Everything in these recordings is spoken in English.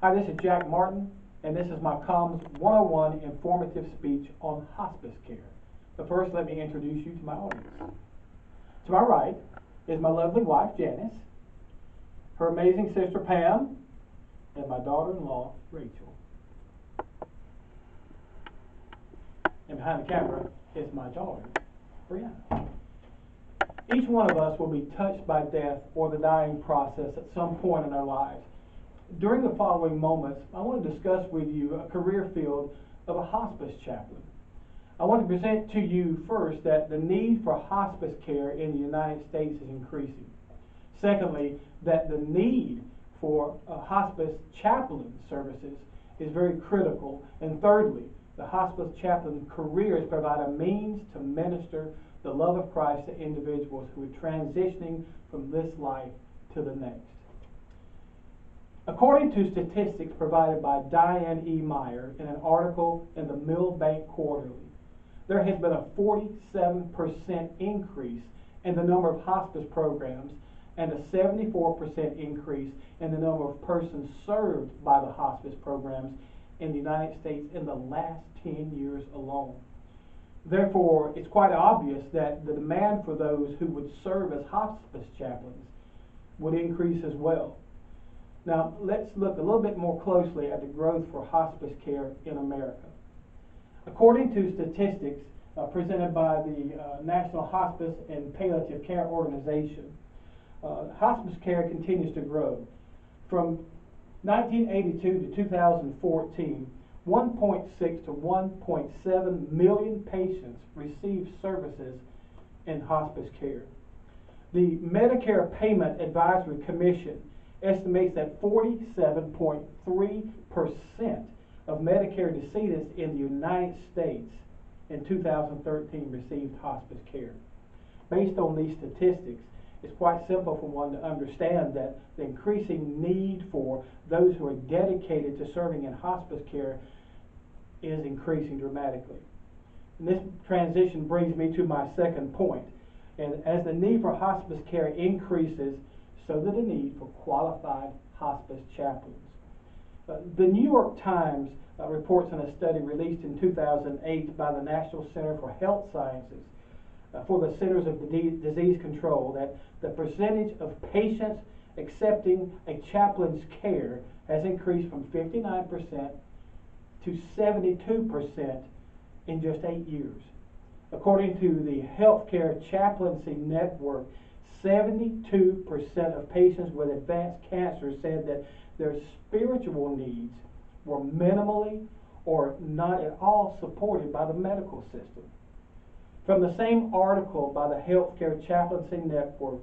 Hi, this is Jack Martin, and this is my COMS 101 informative speech on hospice care. But first, let me introduce you to my audience. To my right is my lovely wife, Janice, her amazing sister, Pam, and my daughter-in-law, Rachel. And behind the camera is my daughter, Brianna. Each one of us will be touched by death or the dying process at some point in our lives. During the following moments, I want to discuss with you a career field of a hospice chaplain. I want to present to you first that the need for hospice care in the United States is increasing. Secondly, that the need for hospice chaplain services is very critical. And thirdly, the hospice chaplain careers provide a means to minister the love of Christ to individuals who are transitioning from this life to the next. According to statistics provided by Diane E. Meyer in an article in the Millbank Quarterly, there has been a 47% increase in the number of hospice programs and a 74% increase in the number of persons served by the hospice programs in the United States in the last 10 years alone. Therefore, it's quite obvious that the demand for those who would serve as hospice chaplains would increase as well. Now, let's look a little bit more closely at the growth for hospice care in America. According to statistics presented by the National Hospice and Palliative Care Organization, hospice care continues to grow. From 1982 to 2014, 1.6 to 1.7 million patients received services in hospice care. The Medicare Payment Advisory Commission estimates that 47.3% of Medicare decedents in the United States in 2013 received hospice care. Based on these statistics, it's quite simple for one to understand that the increasing need for those who are dedicated to serving in hospice care is increasing dramatically. And this transition brings me to my second point. And as the need for hospice care increases, so that the need for qualified hospice chaplains. The New York Times reports in a study released in 2008 by the National Center for Health Sciences for the Centers of Disease Control that the percentage of patients accepting a chaplain's care has increased from 59% to 72% in just 8 years. According to the Healthcare Chaplaincy Network, 72% of patients with advanced cancer said that their spiritual needs were minimally or not at all supported by the medical system. From the same article by the Healthcare Chaplaincy Network,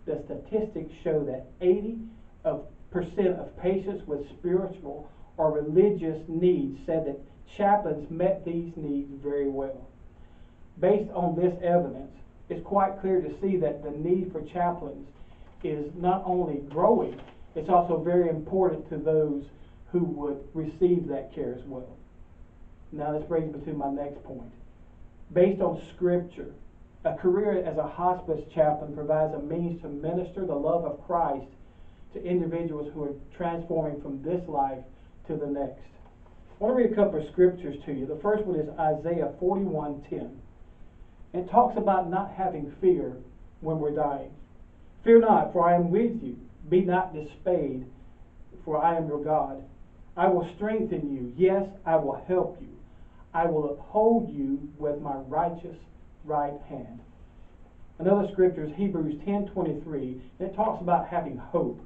the statistics show that 80% of patients with spiritual or religious needs said that chaplains met these needs very well. Based on this evidence, it's quite clear to see that the need for chaplains is not only growing, it's also very important to those who would receive that care as well. Now this brings me to my next point. Based on Scripture, a career as a hospice chaplain provides a means to minister the love of Christ to individuals who are transforming from this life to the next. I want to read a couple of scriptures to you. The first one is Isaiah 41:10. It talks about not having fear when we're dying. Fear not, for I am with you. Be not dismayed, for I am your God. I will strengthen you. Yes, I will help you. I will uphold you with my righteous right hand. Another scripture is Hebrews 10:23. It talks about having hope.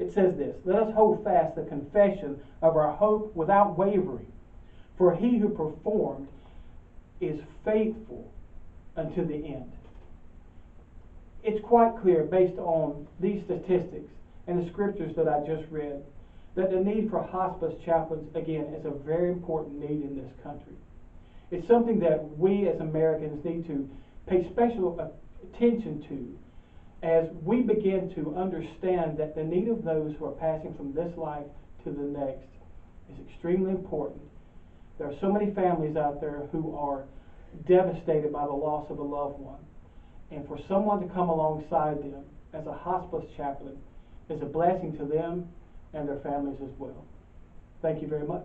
It says this: let us hold fast the confession of our hope without wavering, for he who performed is faithful unto the end. It's quite clear based on these statistics and the scriptures that I just read that the need for hospice chaplains, again, is a very important need in this country. It's something that we as Americans need to pay special attention to as we begin to understand that the need of those who are passing from this life to the next is extremely important. There are so many families out there who are devastated by the loss of a loved one. And for someone to come alongside them as a hospice chaplain is a blessing to them and their families as well. Thank you very much.